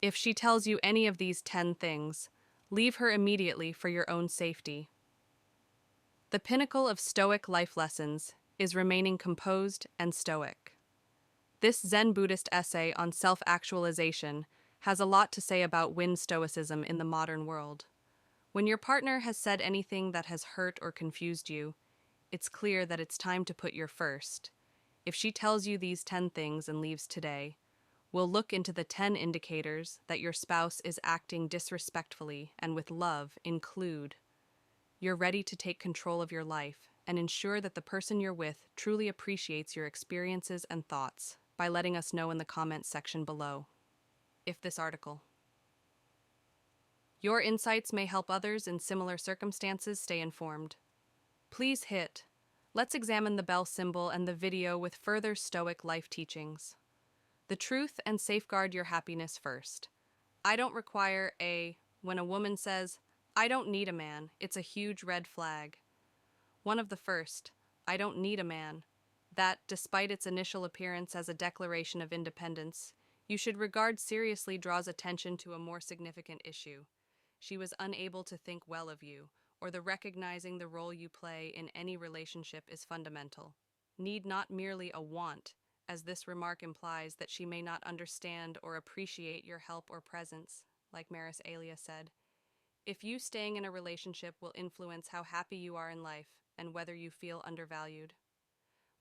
If she tells you any of these 10 things, leave her immediately for your own safety. The pinnacle of Stoic life lessons is remaining composed and stoic. This Zen Buddhist essay on self-actualization has a lot to say about Stoicism in the modern world. When your partner has said anything that has hurt or confused you, it's clear that it's time to put your first. If she tells you these 10 things and leaves today, we'll look into the 10 indicators that your spouse is acting disrespectfully and with love include you're ready to take control of your life and ensure that the person you're with truly appreciates your experiences and thoughts by letting us know in the comments section below. If this article. Your insights may help others in similar circumstances stay informed. Please hit. Let's examine the bell symbol and the video with further Stoic life teachings. The truth and safeguard your happiness first. I don't require when a woman says, I don't need a man, it's a huge red flag. One of the first, I don't need a man, that, despite its initial appearance as a declaration of independence, you should regard seriously draws attention to a more significant issue. She was unable to think well of you, or the recognizing the role you play in any relationship is fundamental. Need not merely a want, as this remark implies that she may not understand or appreciate your help or presence, like Maris Alia said. If you staying in a relationship will influence how happy you are in life and whether you feel undervalued,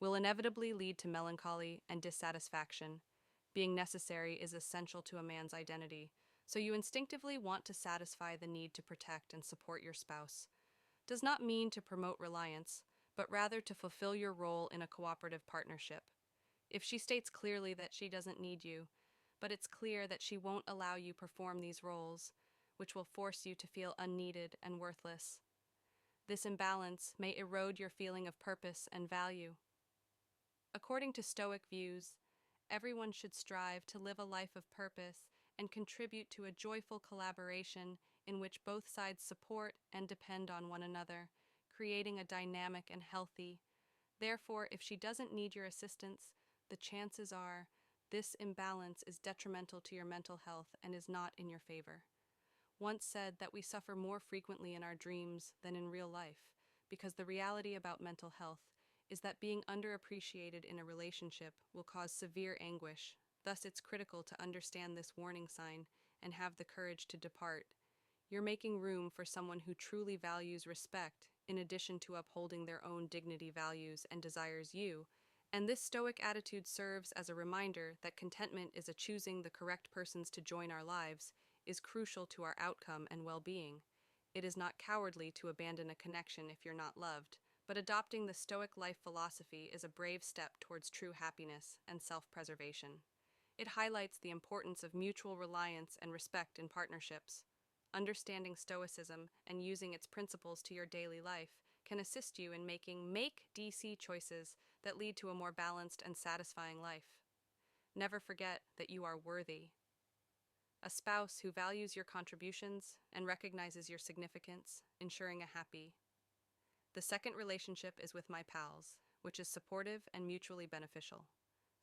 will inevitably lead to melancholy and dissatisfaction. Being necessary is essential to a man's identity, so you instinctively want to satisfy the need to protect and support your spouse. Does not mean to promote reliance, but rather to fulfill your role in a cooperative partnership. If she states clearly that she doesn't need you, but it's clear that she won't allow you perform these roles, which will force you to feel unneeded and worthless. This imbalance may erode your feeling of purpose and value. According to Stoic views, everyone should strive to live a life of purpose and contribute to a joyful collaboration in which both sides support and depend on one another, creating a dynamic and healthy. Therefore, if she doesn't need your assistance, the chances are this imbalance is detrimental to your mental health and is not in your favor. Once said that we suffer more frequently in our dreams than in real life, because the reality about mental health is that being underappreciated in a relationship will cause severe anguish. Thus, it's critical to understand this warning sign and have the courage to depart. You're making room for someone who truly values respect, in addition to upholding their own dignity, values, and desires you. And this Stoic attitude serves as a reminder that contentment is a choosing the correct persons to join our lives, is crucial to our outcome and well-being. It is not cowardly to abandon a connection if you're not loved, but adopting the Stoic life philosophy is a brave step towards true happiness and self-preservation. It highlights the importance of mutual reliance and respect in partnerships. Understanding Stoicism and using its principles to your daily life can assist you in making make-DC choices that lead to a more balanced and satisfying life. Never forget that you are worthy. A spouse who values your contributions and recognizes your significance, ensuring a happy. The second relationship is with my pals, which is supportive and mutually beneficial.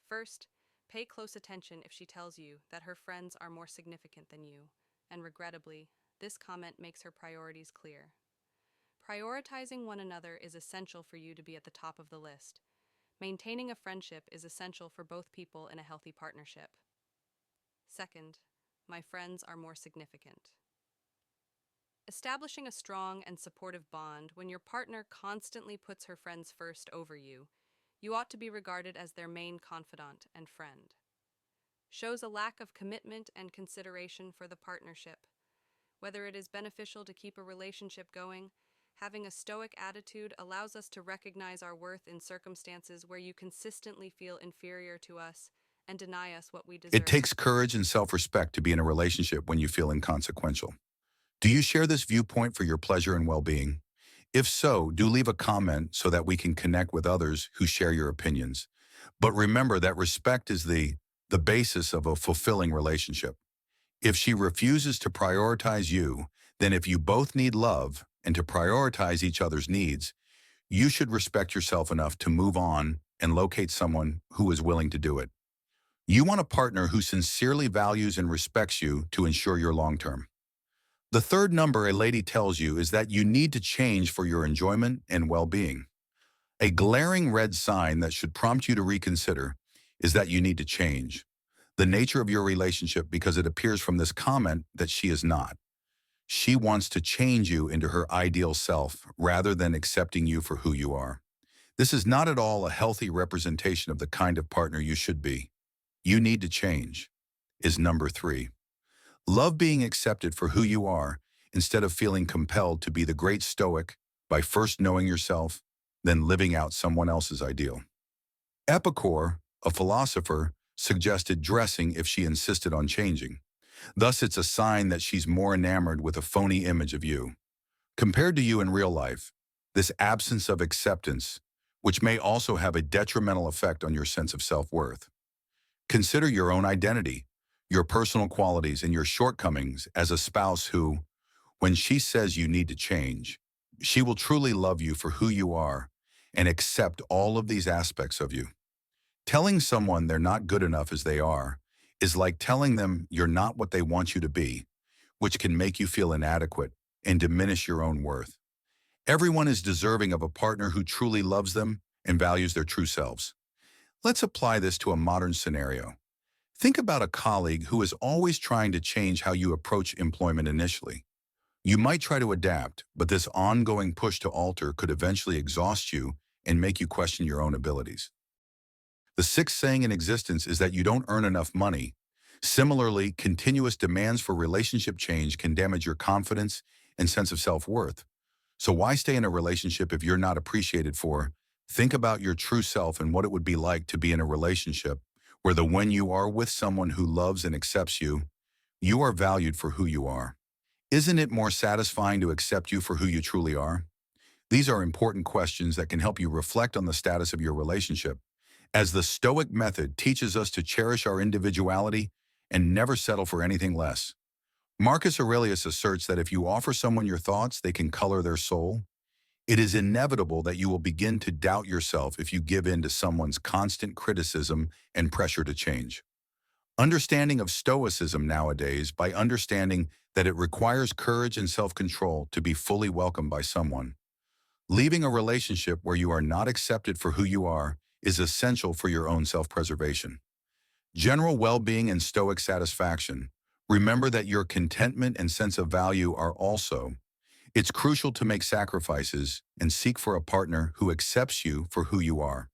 First, pay close attention if she tells you that her friends are more significant than you, and regrettably, this comment makes her priorities clear. Prioritizing one another is essential for you to be at the top of the list. Maintaining a friendship is essential for both people in a healthy partnership. Second, my friends are more significant. Establishing a strong and supportive bond when your partner constantly puts her friends first over you, you ought to be regarded as their main confidant and friend. Shows a lack of commitment and consideration for the partnership. Whether it is beneficial to keep a relationship going, having a Stoic attitude allows us to recognize our worth in circumstances where you consistently feel inferior to us and deny us what we It deserve. takes courage and self-respect to be in a relationship when you feel inconsequential. Do you share this viewpoint for your pleasure and well-being? If so, do leave a comment so that we can connect with others who share your opinions. But remember that respect is the basis of a fulfilling relationship. If she refuses to prioritize you, then if you both need love and to prioritize each other's needs, you should respect yourself enough to move on and locate someone who is willing to do it. You want a partner who sincerely values and respects you to ensure your long-term. The third number a lady tells you is that you need to change for your enjoyment and well-being. A glaring red sign that should prompt you to reconsider is that you need to change the nature of your relationship because it appears from this comment that she is not. She wants to change you into her ideal self rather than accepting you for who you are. This is not at all a healthy representation of the kind of partner you should be. You need to change is number three. Love being accepted for who you are instead of feeling compelled to be the great Stoic by first knowing yourself, then living out someone else's ideal. Epicure, a philosopher, suggested dressing if she insisted on changing. Thus, it's a sign that she's more enamored with a phony image of you. Compared to you in real life, this absence of acceptance, which may also have a detrimental effect on your sense of self-worth. Consider your own identity, your personal qualities, and your shortcomings as a spouse who, when she says you need to change, she will truly love you for who you are and accept all of these aspects of you. Telling someone they're not good enough as they are is like telling them you're not what they want you to be, which can make you feel inadequate and diminish your own worth. Everyone is deserving of a partner who truly loves them and values their true selves. Let's apply this to a modern scenario. Think about a colleague who is always trying to change how you approach employment initially. You might try to adapt, but this ongoing push to alter could eventually exhaust you and make you question your own abilities. The sixth saying in existence is that you don't earn enough money. Similarly, continuous demands for relationship change can damage your confidence and sense of self-worth. So why stay in a relationship if you're not appreciated for? Think about your true self and what it would be like to be in a relationship where when you are with someone who loves and accepts you, you are valued for who you are. Isn't it more satisfying to accept you for who you truly are? These are important questions that can help you reflect on the status of your relationship, as the Stoic method teaches us to cherish our individuality and never settle for anything less. Marcus Aurelius asserts that if you offer someone your thoughts, they can color their soul. It is inevitable that you will begin to doubt yourself if you give in to someone's constant criticism and pressure to change. Understanding of Stoicism nowadays by understanding that it requires courage and self-control to be fully welcomed by someone. Leaving a relationship where you are not accepted for who you are is essential for your own self-preservation. General well-being and Stoic satisfaction. Remember that your contentment and sense of value are also. It's crucial to make sacrifices and seek for a partner who accepts you for who you are,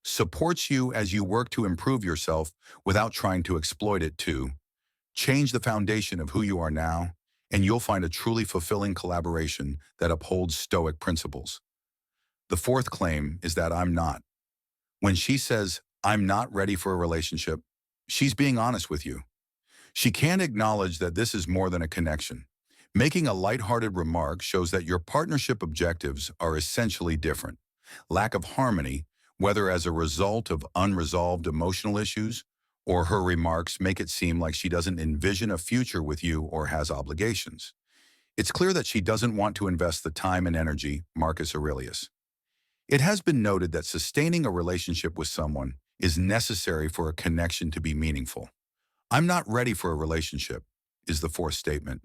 supports you as you work to improve yourself without trying to exploit it too. Change the foundation of who you are now, and you'll find a truly fulfilling collaboration that upholds Stoic principles. The fourth claim is that I'm not. When she says, I'm not ready for a relationship, she's being honest with you. She can't acknowledge that this is more than a connection. Making a lighthearted remark shows that your partnership objectives are essentially different. Lack of harmony, whether as a result of unresolved emotional issues, or her remarks make it seem like she doesn't envision a future with you or has obligations. It's clear that she doesn't want to invest the time and energy, Marcus Aurelius. It has been noted that sustaining a relationship with someone is necessary for a connection to be meaningful. I'm not ready for a relationship, is the fourth statement.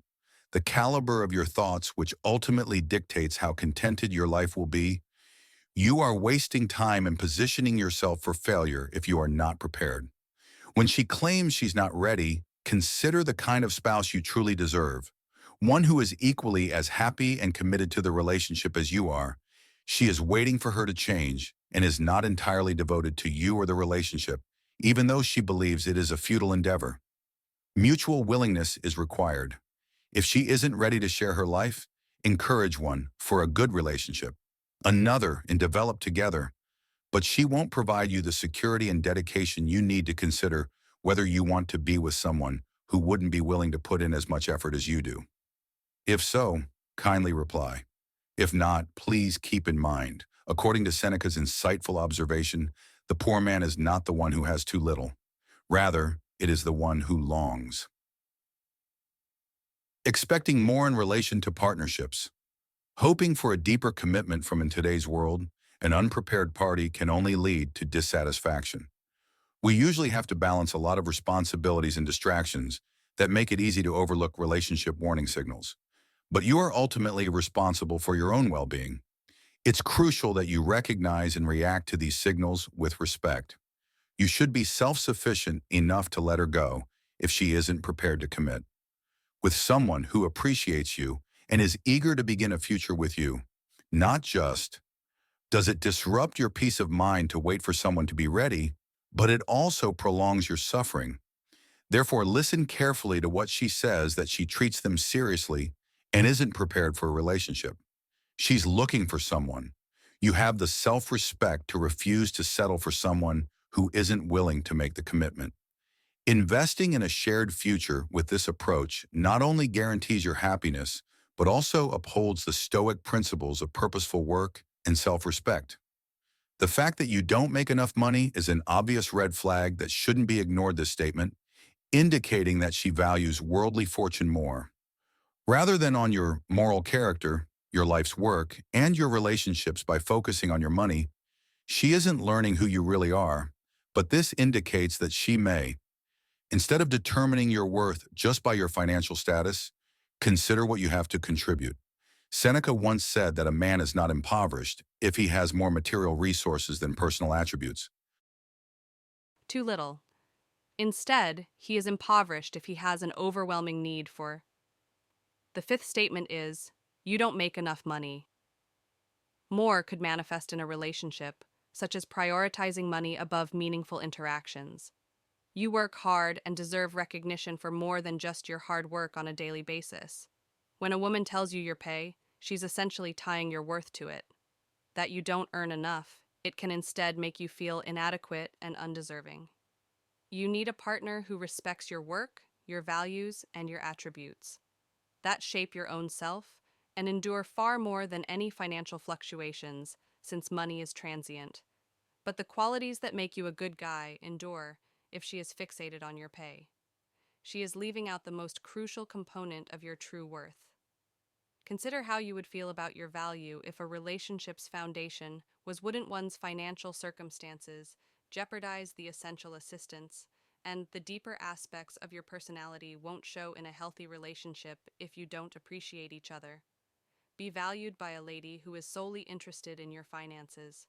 The caliber of your thoughts, which ultimately dictates how contented your life will be. You are wasting time and positioning yourself for failure if you are not prepared. When she claims she's not ready, consider the kind of spouse you truly deserve. One who is equally as happy and committed to the relationship as you are. She is waiting for her to change and is not entirely devoted to you or the relationship, even though she believes it is a futile endeavor. Mutual willingness is required. If she isn't ready to share her life, encourage one for a good relationship, another and develop together. But she won't provide you the security and dedication you need to consider whether you want to be with someone who wouldn't be willing to put in as much effort as you do. If so, kindly reply. If not, please keep in mind, according to Seneca's insightful observation, the poor man is not the one who has too little. Rather, it is the one who longs. Expecting more in relation to partnerships. Hoping for a deeper commitment from in today's world, an unprepared party can only lead to dissatisfaction. We usually have to balance a lot of responsibilities and distractions that make it easy to overlook relationship warning signals. But you are ultimately responsible for your own well-being. It's crucial that you recognize and react to these signals with respect. You should be self-sufficient enough to let her go if she isn't prepared to commit. With someone who appreciates you and is eager to begin a future with you, not just does it disrupt your peace of mind to wait for someone to be ready, but it also prolongs your suffering. Therefore, listen carefully to what she says that she treats them seriously and isn't prepared for a relationship. She's looking for someone. You have the self-respect to refuse to settle for someone who isn't willing to make the commitment. Investing in a shared future with this approach not only guarantees your happiness, but also upholds the Stoic principles of purposeful work and self-respect. The fact that you don't make enough money is an obvious red flag that shouldn't be ignored this statement, indicating that she values worldly fortune more. Rather than on your moral character, your life's work, and your relationships by focusing on your money, she isn't learning who you really are, but this indicates that she may. Instead of determining your worth just by your financial status, consider what you have to contribute. Seneca once said that a man is not impoverished if he has more material resources than personal attributes. Too little. Instead, he is impoverished if he has an overwhelming need for. The fifth statement is, you don't make enough money. More could manifest in a relationship, such as prioritizing money above meaningful interactions. You work hard and deserve recognition for more than just your hard work on a daily basis. When a woman tells you your pay, she's essentially tying your worth to it. That you don't earn enough, it can instead make you feel inadequate and undeserving. You need a partner who respects your work, your values, and your attributes. That shape your own self and endure far more than any financial fluctuations, since money is transient. But the qualities that make you a good guy endure if she is fixated on your pay. She is leaving out the most crucial component of your true worth. Consider how you would feel about your value if a relationship's foundation wouldn't one's financial circumstances jeopardize the essential assistance, and the deeper aspects of your personality won't show in a healthy relationship if you don't appreciate each other. Be valued by a lady who is solely interested in your finances.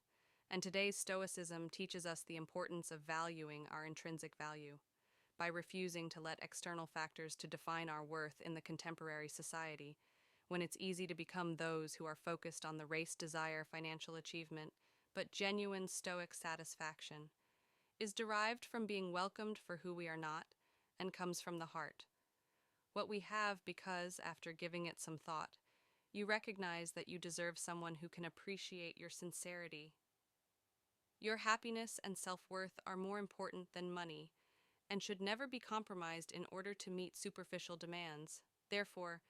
And today's Stoicism teaches us the importance of valuing our intrinsic value by refusing to let external factors to define our worth in the contemporary society, when it's easy to become those who are focused on the race desire financial achievement, but genuine Stoic satisfaction is derived from being welcomed for who we are not and comes from the heart. What we have because, after giving it some thought, you recognize that you deserve someone who can appreciate your sincerity. Your happiness and self-worth are more important than money and should never be compromised in order to meet superficial demands. Therefore,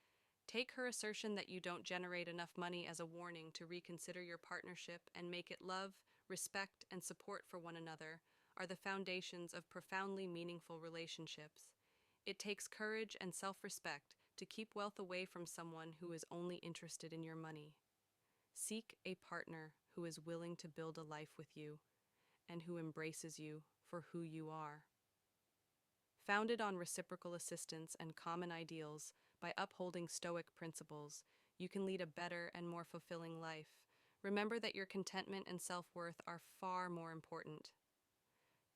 take her assertion that you don't generate enough money as a warning to reconsider your partnership and make it love, respect, and support for one another are the foundations of profoundly meaningful relationships. It takes courage and self-respect to keep wealth away from someone who is only interested in your money. Seek a partner who is willing to build a life with you and who embraces you for who you are. Founded on reciprocal assistance and common ideals, by upholding Stoic principles, you can lead a better and more fulfilling life. Remember that your contentment and self-worth are far more important.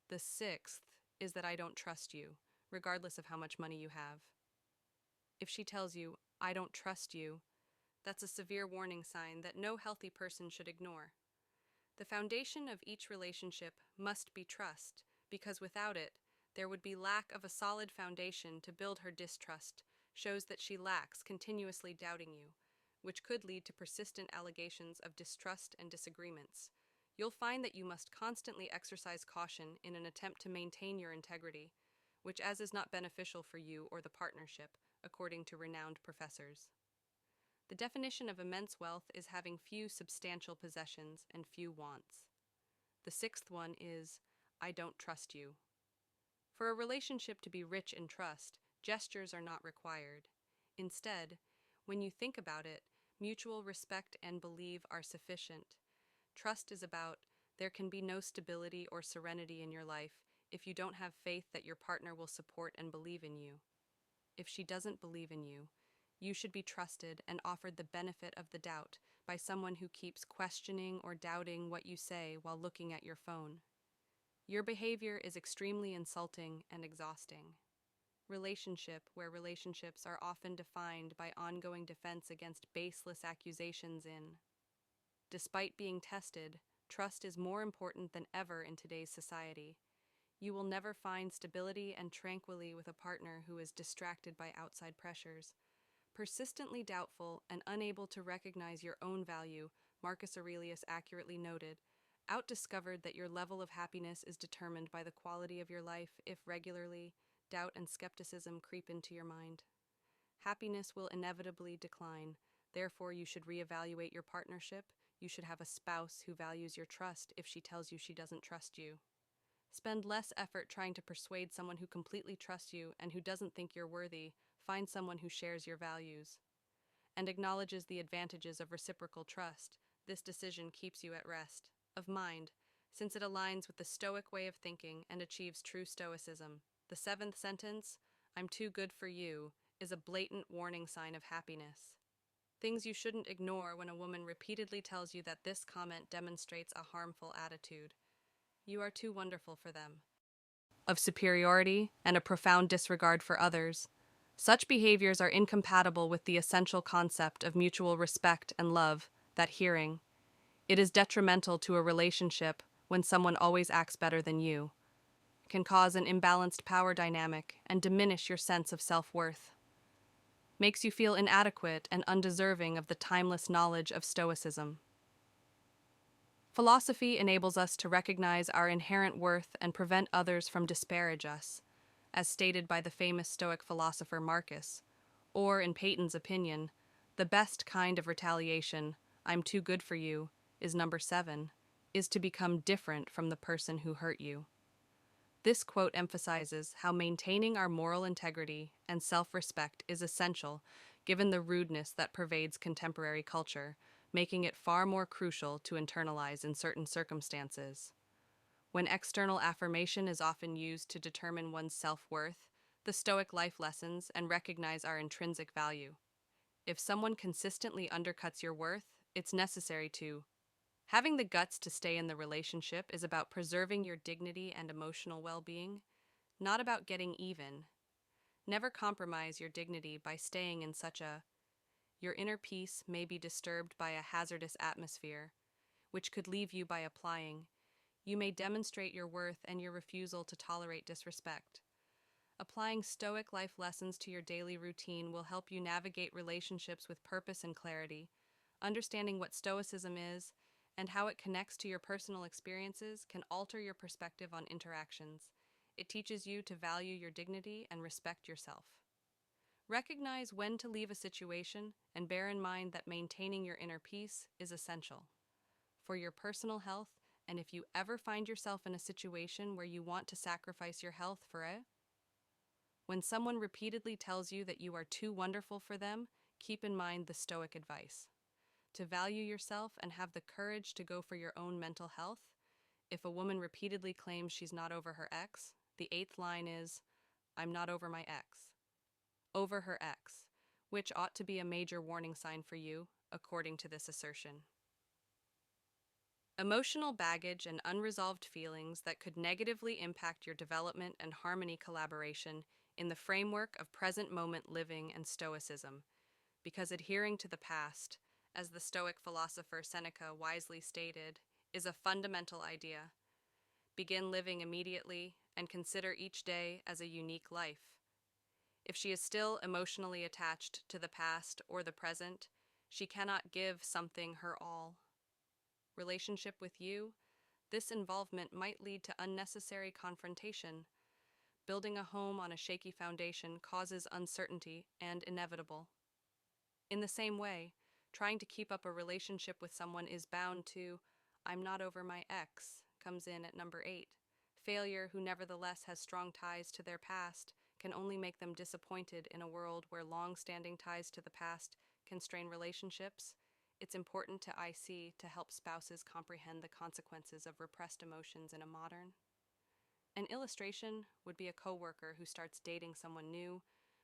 The sixth is that I don't trust you, regardless of how much money you have. If she tells you, I don't trust you, that's a severe warning sign that no healthy person should ignore. The foundation of each relationship must be trust, because without it, there would be lack of a solid foundation to build. Her distrust shows that she lacks, continuously doubting you, which could lead to persistent allegations of distrust and disagreements. You'll find that you must constantly exercise caution in an attempt to maintain your integrity, which as is not beneficial for you or the partnership, according to renowned professors. The definition of immense wealth is having few substantial possessions and few wants. The sixth one is, I don't trust you. For a relationship to be rich in trust, gestures are not required. Instead, when you think about it, mutual respect and belief are sufficient. Trust is about, there can be no stability or serenity in your life if you don't have faith that your partner will support and believe in you. If she doesn't believe in you, you should be trusted and offered the benefit of the doubt by someone who keeps questioning or doubting what you say while looking at your phone. Your behavior is extremely insulting and exhausting. Where relationships are often defined by ongoing defense against baseless accusations in. Despite being tested, trust is more important than ever in today's society. You will never find stability and tranquility with a partner who is distracted by outside pressures. Persistently doubtful and unable to recognize your own value, Marcus Aurelius accurately noted, outdiscovered that your level of happiness is determined by the quality of your life if regularly doubt and skepticism creep into your mind. Happiness will inevitably decline, therefore you should reevaluate your partnership. You should have a spouse who values your trust if she tells you she doesn't trust you. Spend less effort trying to persuade someone who completely trusts you and who doesn't think you're worthy. Find someone who shares your values and acknowledges the advantages of reciprocal trust. This decision keeps you at rest of mind, since it aligns with the Stoic way of thinking and achieves true Stoicism. The seventh sentence, "I'm too good for you," is a blatant warning sign of happiness. Things you shouldn't ignore when a woman repeatedly tells you that this comment demonstrates a harmful attitude. You are too wonderful for them. Of superiority and a profound disregard for others. Such behaviors are incompatible with the essential concept of mutual respect and love, that hearing. It is detrimental to a relationship when someone always acts better than you. It can cause an imbalanced power dynamic and diminish your sense of self-worth. Makes you feel inadequate and undeserving of the timeless knowledge of Stoicism. Philosophy enables us to recognize our inherent worth and prevent others from disparage us, as stated by the famous Stoic philosopher Marcus, or, in Peyton's opinion, the best kind of retaliation, "I'm too good for you," is number 7, is to become different from the person who hurt you. This quote emphasizes how maintaining our moral integrity and self-respect is essential given the rudeness that pervades contemporary culture, making it far more crucial to internalize in certain circumstances. When external affirmation is often used to determine one's self-worth, the Stoic life lessons and recognize our intrinsic value. If someone consistently undercuts your worth, it's necessary to. Having the guts to stay in the relationship is about preserving your dignity and emotional well-being, not about getting even. Never compromise your dignity by staying in such a. Your inner peace may be disturbed by a hazardous atmosphere, which could leave you by applying. You may demonstrate your worth and your refusal to tolerate disrespect. Applying Stoic life lessons to your daily routine will help you navigate relationships with purpose and clarity. Understanding what Stoicism is and how it connects to your personal experiences can alter your perspective on interactions. It teaches you to value your dignity and respect yourself. Recognize when to leave a situation and bear in mind that maintaining your inner peace is essential for your personal health, and if you ever find yourself in a situation where you want to sacrifice your health for it. When someone repeatedly tells you that you are too wonderful for them, keep in mind the Stoic advice. To value yourself and have the courage to go for your own mental health. If a woman repeatedly claims she's not over her ex, the 8th line is, "I'm not over my ex." Over her ex, which ought to be a major warning sign for you, according to this assertion. Emotional baggage and unresolved feelings that could negatively impact your development and harmony collaboration in the framework of present moment living and Stoicism, because adhering to the past, as the Stoic philosopher Seneca wisely stated, is a fundamental idea. Begin living immediately and consider each day as a unique life. If she is still emotionally attached to the past or the present, she cannot give something her all. Relationship with you, this involvement might lead to unnecessary confrontation. Building a home on a shaky foundation causes uncertainty and inevitable. In the same way, trying to keep up a relationship with someone is bound to, "I'm not over my ex," comes in at number 8. Failure, who nevertheless has strong ties to their past, can only make them disappointed in a world where long-standing ties to the past can strain relationships. It's important to IC to help spouses comprehend the consequences of repressed emotions in a modern An illustration would be a coworker who starts dating someone new,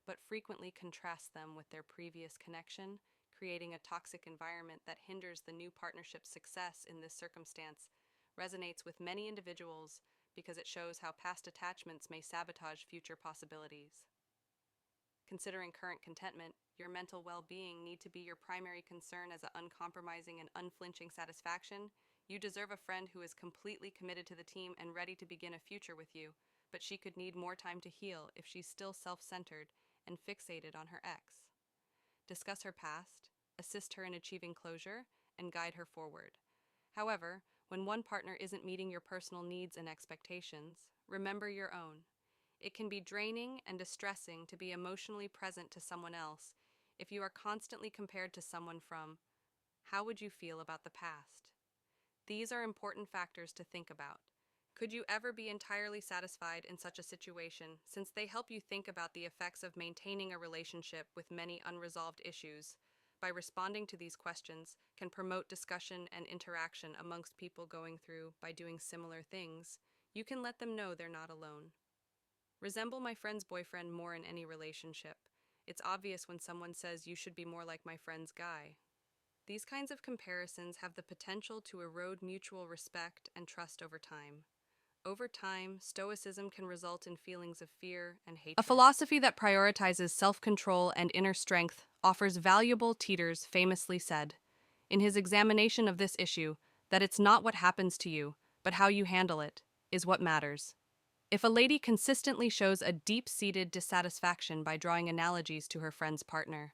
but frequently contrasts them with their previous connection, creating a toxic environment that hinders the new partnership's success. In this circumstance resonates with many individuals because it shows how past attachments may sabotage future possibilities. Considering current contentment, your mental well-being need to be your primary concern as an uncompromising and unflinching satisfaction. You deserve a friend who is completely committed to the team and ready to begin a future with you, but she could need more time to heal if she's still self-centered and fixated on her ex. Discuss her past, assist her in achieving closure, and guide her forward. However, when one partner isn't meeting your personal needs and expectations, remember your own. It can be draining and distressing to be emotionally present to someone else if you are constantly compared to someone from. How would you feel about the past? These are important factors to think about. Could you ever be entirely satisfied in such a situation, since they help you think about the effects of maintaining a relationship with many unresolved issues? By responding to these questions, can promote discussion and interaction amongst people going through by doing similar things. You can let them know they're not alone. Resemble my friend's boyfriend more in any relationship. It's obvious when someone says you should be more like my friend's guy. These kinds of comparisons have the potential to erode mutual respect and trust over time. Over time, Stoicism can result in feelings of fear and hatred. A philosophy that prioritizes self-control and inner strength offers valuable. Teeters famously said, in his examination of this issue, that it's not what happens to you, but how you handle it, is what matters. If a lady consistently shows a deep-seated dissatisfaction by drawing analogies to her friend's partner,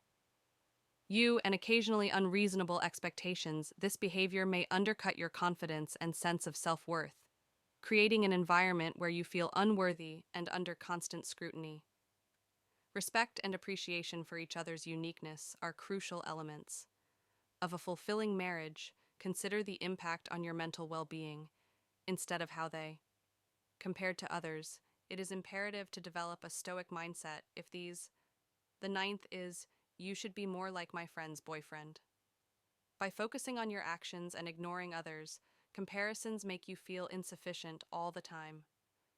you and occasionally unreasonable expectations, this behavior may undercut your confidence and sense of self-worth, creating an environment where you feel unworthy and under constant scrutiny. Respect and appreciation for each other's uniqueness are crucial elements of a fulfilling marriage. Consider the impact on your mental well-being instead of how they compared to others. It is imperative to develop a stoic mindset. The ninth is, you should be more like my friend's boyfriend. By focusing on your actions and ignoring others, comparisons make you feel insufficient all the time.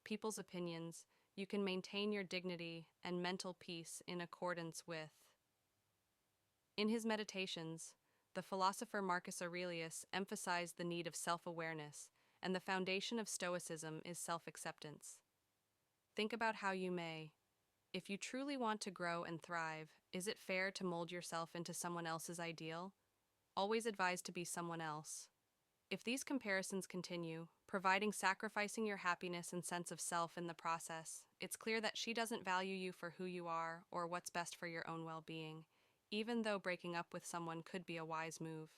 People's opinions, you can maintain your dignity and mental peace in accordance with. In his meditations, the philosopher Marcus Aurelius emphasized the need of self-awareness, and the foundation of Stoicism is self-acceptance. Think about how you may. If you truly want to grow and thrive, is it fair to mold yourself into someone else's ideal? Always advised to be someone else. If these comparisons continue, sacrificing your happiness and sense of self in the process, it's clear that she doesn't value you for who you are or what's best for your own well-being, even though breaking up with someone could be a wise move.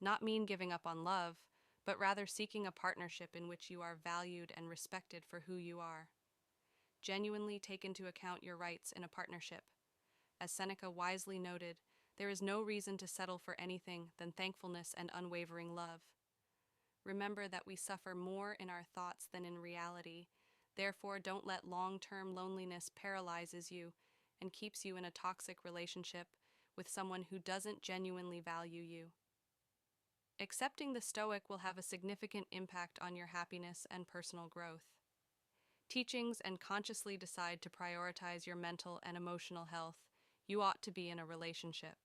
Not mean giving up on love, but rather seeking a partnership in which you are valued and respected for who you are. Genuinely take into account your rights in a partnership. As Seneca wisely noted, there is no reason to settle for anything than thankfulness and unwavering love. Remember that we suffer more in our thoughts than in reality. Therefore, don't let long-term loneliness paralyzes you and keeps you in a toxic relationship with someone who doesn't genuinely value you. Accepting the Stoic will have a significant impact on your happiness and personal growth. Teachings and consciously decide to prioritize your mental and emotional health. You ought to be in a relationship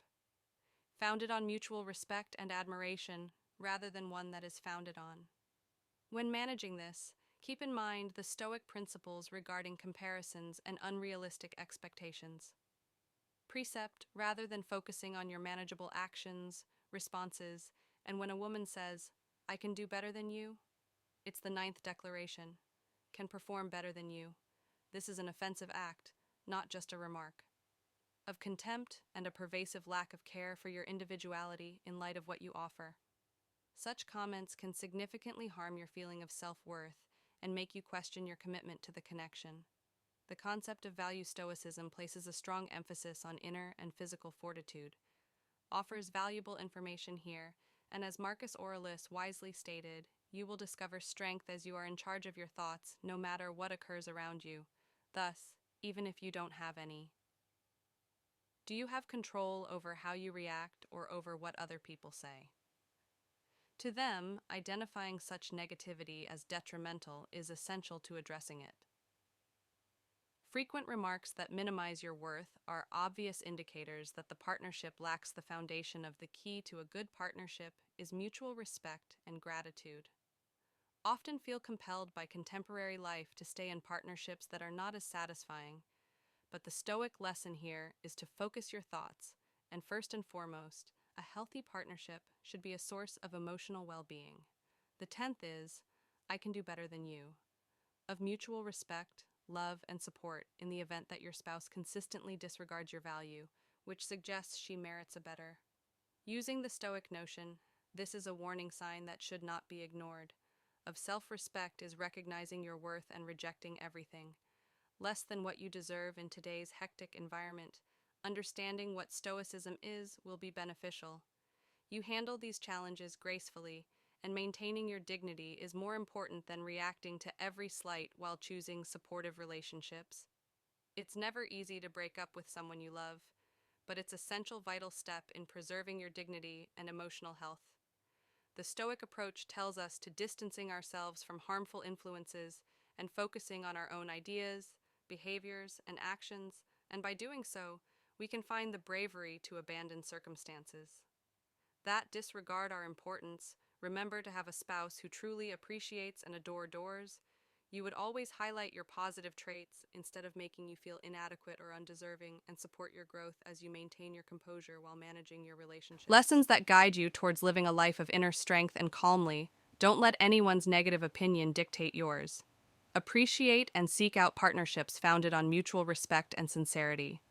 founded on mutual respect and admiration rather than one that is founded on. When managing this, keep in mind the Stoic principles regarding comparisons and unrealistic expectations. Precept rather than focusing on your manageable actions, responses, and when a woman says, I can do better than you, it's the ninth declaration, can perform better than you. This is an offensive act, not just a remark. Of contempt and a pervasive lack of care for your individuality in light of what you offer. Such comments can significantly harm your feeling of self-worth and make you question your commitment to the connection. The concept of value Stoicism places a strong emphasis on inner and physical fortitude, offers valuable information here, and as Marcus Aurelius wisely stated, you will discover strength as you are in charge of your thoughts no matter what occurs around you, thus, even if you don't have any. Do you have control over how you react or over what other people say? To them, identifying such negativity as detrimental is essential to addressing it. Frequent remarks that minimize your worth are obvious indicators that the partnership lacks the foundation of the key to a good partnership is mutual respect and gratitude. Often feel compelled by contemporary life to stay in partnerships that are not as satisfying, but the Stoic lesson here is to focus your thoughts, and first and foremost, a healthy partnership should be a source of emotional well-being. The 10th is, I can do better than you, of mutual respect, love, and support in the event that your spouse consistently disregards your value, which suggests she merits a better. Using the Stoic notion, this is a warning sign that should not be ignored. Of self-respect is recognizing your worth and rejecting everything less than what you deserve in today's hectic environment. Understanding what Stoicism is will be beneficial. You handle these challenges gracefully, and maintaining your dignity is more important than reacting to every slight while choosing supportive relationships. It's never easy to break up with someone you love, but it's an essential vital step in preserving your dignity and emotional health. The Stoic approach tells us to distancing ourselves from harmful influences and focusing on our own ideas, behaviors, and actions, and by doing so, we can find the bravery to abandon circumstances that disregard our importance. Remember to have a spouse who truly appreciates and adores. You would always highlight your positive traits instead of making you feel inadequate or undeserving, and support your growth as you maintain your composure while managing your relationship. Lessons that guide you towards living a life of inner strength and calmly. Don't let anyone's negative opinion dictate yours. Appreciate and seek out partnerships founded on mutual respect and sincerity.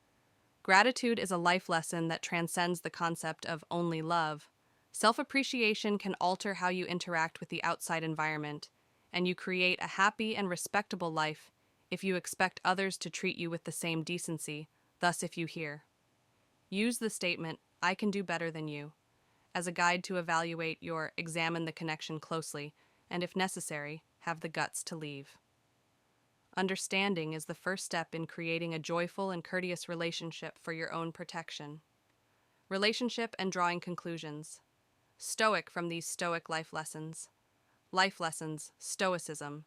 Gratitude is a life lesson that transcends the concept of only love. Self-appreciation can alter how you interact with the outside environment, and you create a happy and respectable life if you expect others to treat you with the same decency. Thus, if you hear, use the statement, I can do better than you, as a guide to evaluate your examine the connection closely, and if necessary, have the guts to leave. Understanding is the first step in creating a joyful and courteous relationship for your own protection. Relationship and drawing conclusions. Stoic from these Stoic life lessons. Life lessons, Stoicism.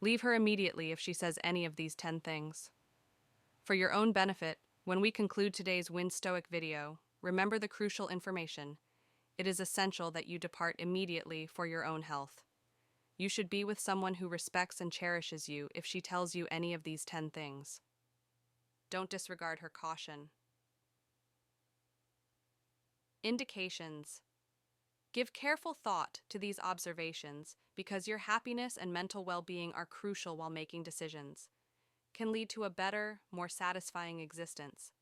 Leave her immediately if she says any of these 10 things. For your own benefit, when we conclude today's Win Stoic video, remember the crucial information. It is essential that you depart immediately for your own health. You should be with someone who respects and cherishes you if she tells you any of these 10 things. Don't disregard her caution. Indications. Give careful thought to these observations because your happiness and mental well-being are crucial while making decisions. Can lead to a better, more satisfying existence.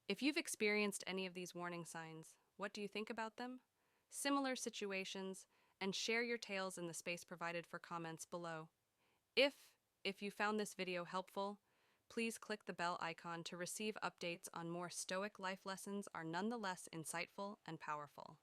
If you've experienced any of these warning signs, what do you think about them? Similar situations, and share your tales in the space provided for comments below. If you found this video helpful, please click the bell icon to receive updates on more Stoic life lessons are nonetheless insightful and powerful.